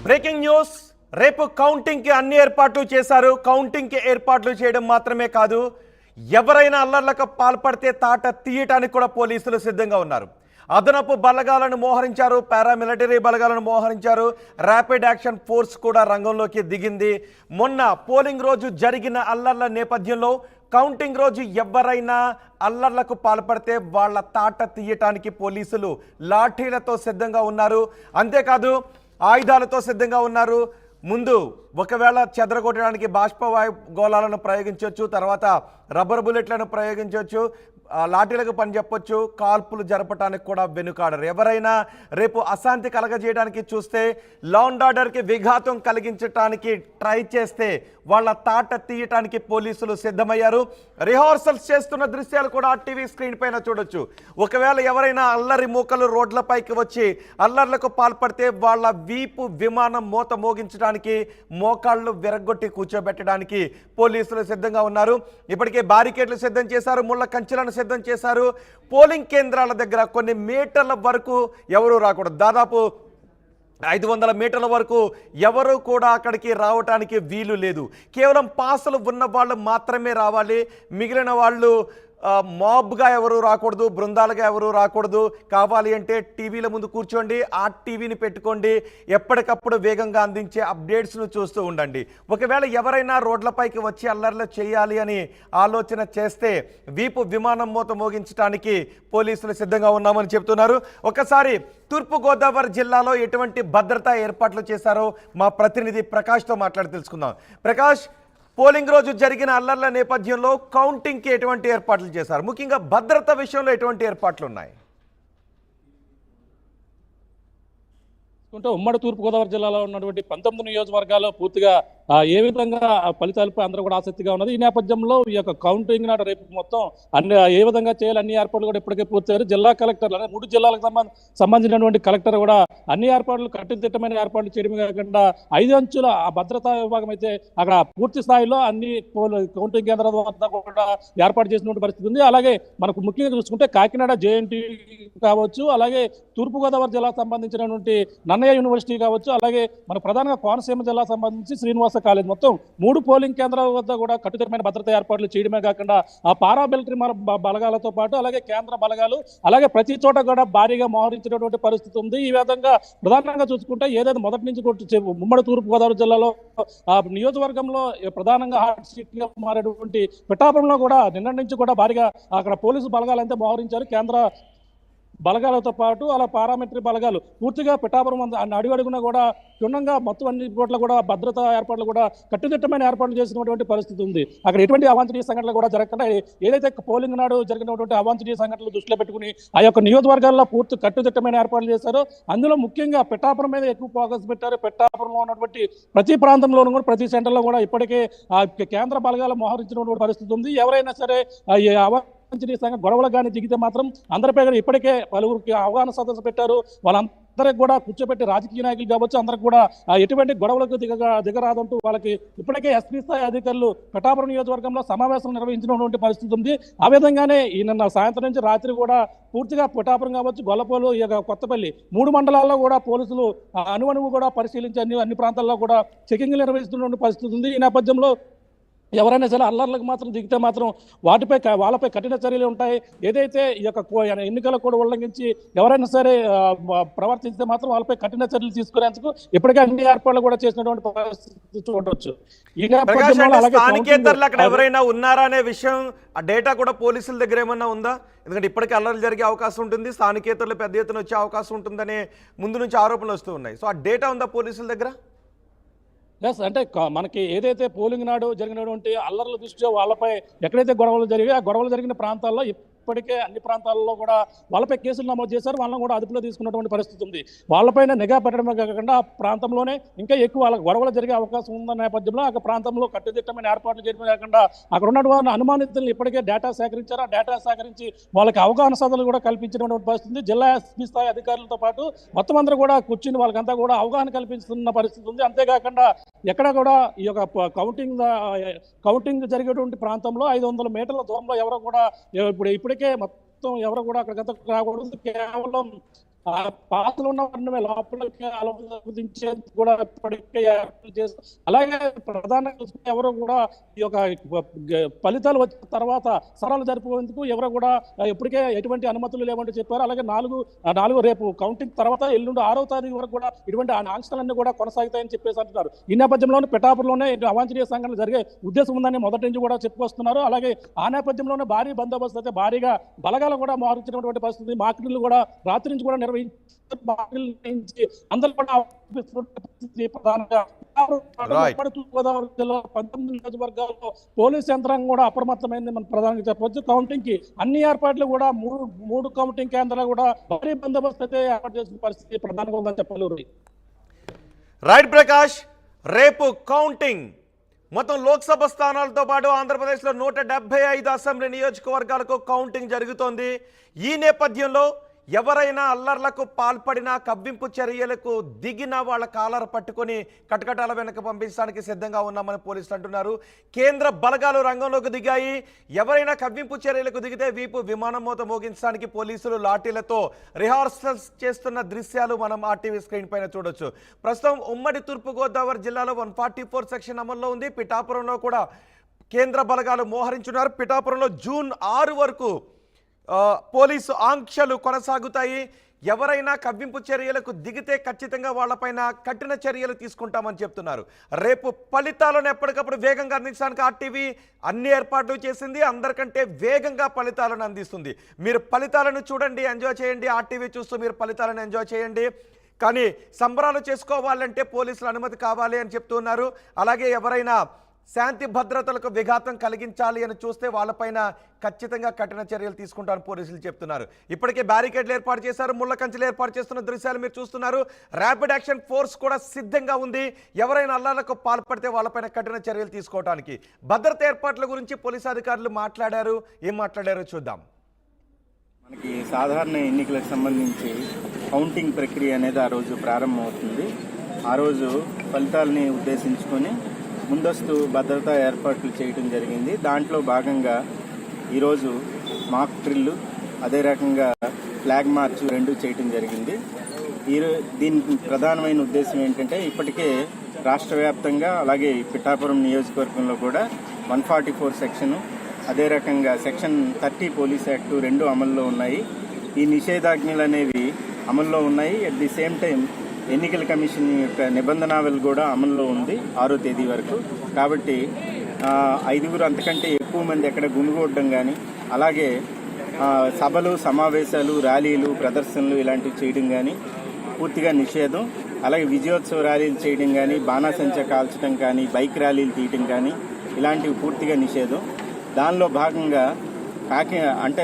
Breaking news. రేపు counting కి అన్ని ఏర్పాట్లు చేశారు. కౌంటింగ్ కి ఏర్పాట్లు చేయడం మాత్రమే కాదు, ఎవరైనా అల్లర్లకు పాల్పడితే తాట తీయటానికి కూడా పోలీసులు సిద్ధంగా ఉన్నారు. అదనపు బలగాలను మోహరించారు, పారామిలిటరీ బలగాలను మోహరించారు, ర్యాపిడ్ యాక్షన్ ఫోర్స్ కూడా రంగంలోకి దిగింది. మొన్న పోలింగ్ రోజు జరిగిన అల్లర్ల నేపథ్యంలో కౌంటింగ్ రోజు ఎవరైనా అల్లర్లకు పాల్పడితే వాళ్ళ తాట తీయటానికి పోలీసులు లాఠీలతో సిద్ధంగా ఉన్నారు. అంతేకాదు ఆయుధాలతో సిద్ధంగా ఉన్నారు. ముందు ఒకవేళ చెదరగొట్టడానికి బాష్పవాయు గోళాలను ప్రయోగించవచ్చు, తర్వాత రబ్బర్ బుల్లెట్లను ప్రయోగించవచ్చు, లాఠీలకు పని చెప్పొచ్చు, కాల్పులు జరపడానికి కూడా వెనుకాడరు. ఎవరైనా రేపు అశాంతి కలగజేయడానికి చూస్తే, లా అండ్ ఆర్డర్కి విఘాతం కలిగించడానికి ట్రై చేస్తే వాళ్ళ తాట తీయటానికి పోలీసులు సిద్ధమయ్యారు. రిహార్సల్స్ చేస్తున్న దృశ్యాలు కూడా టీవీ స్క్రీన్ పైన చూడొచ్చు. ఒకవేళ ఎవరైనా అల్లరి మూకలు రోడ్లపైకి వచ్చి అల్లర్లకు పాల్పడితే వాళ్ళ వీపు విమానం మోత మోగించడానికి, మోకాళ్ళు విరగొట్టి కూర్చోబెట్టడానికి పోలీసులు సిద్ధంగా ఉన్నారు. ఇప్పటికే బారికేడ్లు సిద్ధం చేశారు, ముళ్ళ కంచెలను సిద్ధం చేశారు. పోలింగ్ కేంద్రాల దగ్గర కొన్ని మీటర్ల వరకు ఎవరు రాకూడదు, దాదాపు 500 మీటర్ల వరకు ఎవరు కూడా అక్కడికి రావటానికి వీలు లేదు. కేవలం పాసులు ఉన్న వాళ్ళు మాత్రమే రావాలి. మిగిలిన వాళ్ళు మాబ్గా ఎవరు రాకూడదు, బృందాలుగా ఎవరు రాకూడదు. కావాలి అంటే టీవీల ముందు కూర్చోండి, ఆ టీవీని పెట్టుకోండి, ఎప్పటికప్పుడు వేగంగా అందించే అప్డేట్స్ను చూస్తూ ఉండండి. ఒకవేళ ఎవరైనా రోడ్లపైకి వచ్చి అల్లర్లు చేయాలి అని ఆలోచన చేస్తే వీపు విమానం మోత మోగించడానికి పోలీసులు సిద్ధంగా ఉన్నామని చెప్తున్నారు. ఒకసారి తూర్పుగోదావరి జిల్లాలో ఎటువంటి భద్రతా ఏర్పాట్లు చేశారో మా ప్రతినిధి ప్రకాష్తో మాట్లాడి తెలుసుకుందాం. ప్రకాష్, పోలింగ్ రోజు జరిగిన అల్లర్ల నేపథ్యంలో కౌంటింగ్కి ఎటువంటి ఏర్పాట్లు చేశారు? ముఖ్యంగా భద్రత విషయంలో ఎటువంటి ఏర్పాట్లు ఉన్నాయి? ఉమ్మడి తూర్పుగోదావరి జిల్లాలో ఉన్నటువంటి 19 నియోజకవర్గాల్లో పూర్తిగా ఏ విధంగా ఫలితాలపై అందరూ కూడా ఆసక్తిగా ఉన్నది. ఈ నేపథ్యంలో ఈ యొక్క కౌంటింగ్ నాడు రేపు మొత్తం అన్ని ఏ విధంగా చేయాలి అన్ని ఏర్పాట్లు కూడా ఇప్పటికే పూర్తయ్యారు. జిల్లా కలెక్టర్లు 3 జిల్లాలకు సంబంధించినటువంటి కలెక్టర్ కూడా అన్ని ఏర్పాట్లు కట్టుదిట్టమైన ఏర్పాట్లు చేయడమే కాకుండా 5 అంచుల భద్రతా విభాగం అయితే అక్కడ పూర్తి స్థాయిలో అన్ని కౌంటింగ్ కేంద్రాల వద్ద కూడా ఏర్పాటు చేసినటువంటి పరిస్థితి ఉంది. అలాగే మనకు ముఖ్యంగా చూసుకుంటే కాకినాడ జేఎన్టీ కావచ్చు, అలాగే తూర్పుగోదావరి జిల్లాకు సంబంధించినటువంటి నన్నయ్య యూనివర్సిటీ కావచ్చు, అలాగే మన ప్రధానంగా కోనసీమ జిల్లా సంబంధించి శ్రీనివాస కాలేజ్, మొత్తం 3 పోలింగ్ కేంద్రాల వద్ద కూడా కట్టుదిట్టమైన భద్రతా ఏర్పాట్లు చేయడమే కాకుండా ఆ పారామిలిటరీ బలగాలతో పాటు అలాగే కేంద్ర బలగాలు అలాగే ప్రతి చోట కూడా భారీగా మోహరించినటువంటి పరిస్థితి ఉంది. ఈ విధంగా ప్రధానంగా చూసుకుంటే ఏదైతే మొదటి నుంచి ఉమ్మడి తూర్పుగోదావరి జిల్లాలో నియోజకవర్గంలో ప్రధానంగా హాట్ సీట్ గా మారేటువంటి పిఠాపురంలో కూడా నిన్నటి నుంచి కూడా భారీగా అక్కడ పోలీసు బలగాలు అయితే మోహరించారు. కేంద్ర బలగాలతో పాటు అలా పారామిలిటరీ బలగాలు పూర్తిగా పిఠాపురం అడుగడుగున కూడా క్షుణ్ణంగా మొత్తం అన్ని చోట్ల కూడా భద్రతా ఏర్పాట్లు కూడా కట్టుదిట్టమైన ఏర్పాట్లు చేసినటువంటి పరిస్థితి ఉంది. అక్కడ ఎటువంటి అవాంఛనీయ సంఘటనలు కూడా జరగకుండా ఏదైతే పోలింగ్ నాడు జరిగినటువంటి అవాంఛనీయ సంఘటనలు దృష్టిలో పెట్టుకుని ఆ యొక్క నియోజకవర్గాల్లో పూర్తి కట్టుదిట్టమైన ఏర్పాట్లు చేశారు. అందులో ముఖ్యంగా పిఠాపురం మీద ఎక్కువ ఫోకస్ పెట్టారు. పిఠాపురంలో ఉన్నటువంటి ప్రతి ప్రాంతంలోనూ కూడా ప్రతి సెంటర్లో కూడా ఇప్పటికే కేంద్ర బలగాలు మోహరించినటువంటి పరిస్థితి ఉంది. ఎవరైనా సరే గొడవలు కానీ దిగితే మాత్రం అందరిపై ఇప్పటికే పలువురికి అవగాహన సదస్సు పెట్టారు. వాళ్ళందరికీ కూడా కూర్చోబెట్టి రాజకీయ నాయకులు కావచ్చు అందరికి కూడా ఎటువంటి గొడవలకు దిగరాదంటూ వాళ్ళకి ఇప్పటికే ఎస్పీ స్థాయి అధికారులు పిఠాపురం నియోజకవర్గంలో సమావేశం నిర్వహించినటువంటి పరిస్థితి ఉంది. ఆ విధంగానే ఈ నిన్న సాయంత్రం నుంచి రాత్రి కూడా పూర్తిగా పిఠాపురం కావచ్చు, గొల్లపోలు, కొత్తపల్లి 3 మండలాల్లో కూడా పోలీసులు అణువణువు కూడా పరిశీలించి అన్ని ప్రాంతాల్లో కూడా చెకింగ్లు నిర్వహిస్తున్నటువంటి పరిస్థితి ఉంది. ఈ నేపథ్యంలో ఎవరైనా సరే అల్లర్లకు మాత్రం దిగితే మాత్రం వాళ్ళపై కఠిన చర్యలు ఉంటాయి. ఏదైతే ఈ యొక్క ఎన్నికల కోడ్ ఉల్లంఘించి ఎవరైనా సరే ప్రవర్తిస్తే మాత్రం వాళ్ళపై కఠిన చర్యలు తీసుకునేందుకు ఇప్పటికే అన్ని ఏర్పాట్లు కూడా చేసినటువంటి పరిస్థితి చూడవచ్చు. ఈ నేపథ్యంలో ఎవరైనా ఉన్నారా అనే విషయం, ఆ డేటా కూడా పోలీసుల దగ్గర ఏమన్నా ఉందా? ఎందుకంటే ఇప్పటికే అల్లర్లు జరిగే అవకాశం ఉంటుంది, స్థానికేతరులు పెద్ద ఎత్తున వచ్చే అవకాశం ఉంటుందనే ముందు నుంచి ఆరోపణలు వస్తూ ఉన్నాయి. సో ఆ డేటా ఉందా పోలీసుల దగ్గర? ఎస్, అంటే మనకి ఏదైతే పోలింగ్ నాడు జరిగినటువంటి అల్లర్ల దృష్ట్యా వాళ్ళపై ఎక్కడైతే గొడవలు జరిగాయో ఆ గొడవలు జరిగిన ప్రాంతాల్లో ఇప్పటికే అన్ని ప్రాంతాల్లో కూడా వాళ్ళపై కేసులు నమోదు చేశారు. వాళ్ళని కూడా అదుపులో తీసుకున్నటువంటి పరిస్థితి ఉంది. వాళ్ళపైన నిఘా పెట్టడమే కాకుండా ఆ ప్రాంతంలోనే ఇంకా ఎక్కువ వాళ్ళ గొడవలు జరిగే అవకాశం ఉందన్న నేపథ్యంలో ఆ ప్రాంతంలో కట్టుదిట్టమైన ఏర్పాట్లు చేయడమే కాకుండా అక్కడ ఉన్నటువంటి అనుమానితులను ఇప్పటికే డేటా సేకరించారు. ఆ డేటా సేకరించి వాళ్ళకి అవగాహన సదస్సులు కూడా కల్పించినటువంటి పరిస్థితి ఉంది. జిల్లా ఎస్పీ స్థాయి అధికారులతో పాటు మొత్తం అందరూ కూడా కూర్చుని వాళ్ళకంతా కూడా అవగాహన కల్పిస్తున్న పరిస్థితి ఉంది. అంతేకాకుండా ఎక్కడ కూడా ఈ యొక్క కౌంటింగ్ జరిగేటువంటి ప్రాంతంలో 500 మీటర్ల దూరంలో ఎవరో కూడా ఇప్పటికే మొత్తం ఎవరు కూడా అక్కడికంతా రాకూడదు. కేవలం ఆ పాత్రలు ఉన్న వారిని లోపలికి అనుమతించేందుకు కూడా ఇప్పటికే ఏర్పాట్లు చేస్తారు. అలాగే ప్రధానంగా చూసుకుంటే ఎవరు కూడా ఈ యొక్క ఫలితాలు వచ్చిన తర్వాత సరాలు జరుపుకునేందుకు ఎవరు కూడా ఇప్పటికే ఎటువంటి అనుమతులు లేవంటూ చెప్పారు. అలాగే నాలుగు రేపు కౌంటింగ్ తర్వాత ఎల్లుండి 6వ తారీఖు వరకు కూడా ఇటువంటి ఆంక్షలన్నీ కూడా కొనసాగుతాయని చెప్పేసి అంటున్నారు. ఈ నేపథ్యంలోనే పిఠాపురంలోనే అవాంఛనీయ సంఘటనలు జరిగే ఉద్దేశం ఉందని మొదటి నుంచి కూడా చెప్పుకొస్తున్నారు. అలాగే ఆ నేపథ్యంలోనే భారీ బందోబస్తు అయితే భారీగా బలగాలు కూడా మారుతున్నటువంటి పరిస్థితి. మాకిళ్ళు కూడా రాత్రి నుంచి కూడా నిర్వహించి అందరూ కూడా ప్రధానంగా గోదావరి జిల్లా 19 నియోజకవర్గాల్లో పోలీసు యంత్రాంగం కూడా అప్రమత్తమైంది మనం ప్రధానంగా చెప్పవచ్చు. కౌంటింగ్ కి అన్ని ఏర్పాట్లు కూడా మూడు కౌంటింగ్ కేంద్రాలు కూడా భారీ బందోబస్తు అయితే ఏర్పాటు చేసిన పరిస్థితి ప్రధానంగా ఉందని చెప్పాలి. రైట్ ప్రకాష్, రేపు కౌంటింగ్ మొత్తం లోక్సభ స్థానాలతో పాటు ఆంధ్రప్రదేశ్లో 175 అసెంబ్లీ నియోజకవర్గాలకు కౌంటింగ్ జరుగుతోంది. ఈ నేపథ్యంలో ఎవరైనా అల్లర్లకు పాల్పడినా, కవ్వింపు చర్యలకు దిగిన వాళ్ళ కాలర్ పట్టుకొని కటకటాల వెనక పంపించడానికి సిద్ధంగా ఉన్నామని పోలీసులు అంటున్నారు. కేంద్ర బలగాలు రంగంలోకి దిగాయి. ఎవరైనా కవ్వింపు చర్యలకు దిగితే వీపు విమానం మోత మోగించడానికి పోలీసులు లాఠీలతో రిహార్సల్స్ చేస్తున్న దృశ్యాలు మనం RTV స్క్రీన్ పైన చూడొచ్చు. ప్రస్తుతం ఉమ్మడి తూర్పుగోదావరి జిల్లాలో 144 సెక్షన్ అమల్లో ఉంది. పిఠాపురంలో కూడా కేంద్ర బలగాలు మోహరించున్నారు. పిఠాపురంలో జూన్ 6 వరకు పోలీసు ఆంక్షలు కొనసాగుతాయి. ఎవరైనా కవ్వింపు చర్యలకు దిగితే ఖచ్చితంగా వాళ్ళపైన కఠిన చర్యలు తీసుకుంటామని చెప్తున్నారు. రేపు ఫలితాలను ఎప్పటికప్పుడు వేగంగా అందించడానికి RTV అన్ని ఏర్పాట్లు చేసింది. అందరికంటే వేగంగా ఫలితాలను అందిస్తుంది. మీరు ఫలితాలను చూడండి, ఎంజాయ్ చేయండి. RTV చూస్తూ మీరు ఫలితాలను ఎంజాయ్ చేయండి. కానీ సంబరాలు చేసుకోవాలంటే పోలీసుల అనుమతి కావాలి అని చెప్తున్నారు. అలాగే ఎవరైనా శాంతి భద్రతలకు విఘాతం కలిగించాలి అని చూస్తే వాళ్ళపైన ఖచ్చితంగా కఠిన చర్యలు తీసుకుంటారని పోలీసులు చెప్తున్నారు. ఇప్పటికే బ్యారికేడ్లు ఏర్పాటు చేశారు, ముళ్ళ కంచెలు ఏర్పాటు చేస్తున్న దృశ్యాలు మీరు చూస్తున్నారు. ర్యాపిడ్ యాక్షన్ ఫోర్స్ కూడా సిద్ధంగా ఉంది. ఎవరైనా అల్లర్లకు పాల్పడితే వాళ్ళపైన కఠిన చర్యలు తీసుకోవడానికి. భద్రత ఏర్పాట్ల గురించి పోలీసు అధికారులు మాట్లాడారు. ఏం మాట్లాడారో చూద్దాం. మనకి సాధారణ ఎన్నికలకు సంబంధించి కౌంటింగ్ ప్రక్రియ అనేది ఆ రోజు ప్రారంభమవుతుంది. ఆ రోజు ఫలితాలని ఉద్దేశించుకొని ముందస్తు భద్రతా ఏర్పాట్లు చేయడం జరిగింది. దాంట్లో భాగంగా ఈరోజు మాక్ డ్రిల్, అదే రకంగా ఫ్లాగ్ మార్చ్ 2 చేయడం జరిగింది. దీనికి ప్రధానమైన ఉద్దేశం ఏంటంటే ఇప్పటికే రాష్ట్ర వ్యాప్తంగా అలాగే పిఠాపురం నియోజకవర్గంలో కూడా 144 సెక్షను, అదే రకంగా సెక్షన్ 30 పోలీస్ యాక్ట్ 2 అమల్లో ఉన్నాయి. ఈ నిషేధాజ్ఞలు అనేవి అమల్లో ఉన్నాయి. అట్ ది సేమ్ టైం ఎన్నికల కమిషన్ యొక్క నిబంధనావళి కూడా అమల్లో ఉంది 6వ తేదీ వరకు. కాబట్టి 5 అంతకంటే ఎక్కువ మంది ఎక్కడ గుమిగూడడం కానీ, అలాగే సభలు, సమావేశాలు, ర్యాలీలు, ప్రదర్శనలు ఇలాంటివి చేయడం కానీ పూర్తిగా నిషేధం. అలాగే విజయోత్సవ ర్యాలీలు చేయడం కానీ, బాణాసంచా కాల్చడం కానీ, బైక్ ర్యాలీలు తీయడం కానీ ఇలాంటివి పూర్తిగా నిషేధం. దానిలో భాగంగా అంటే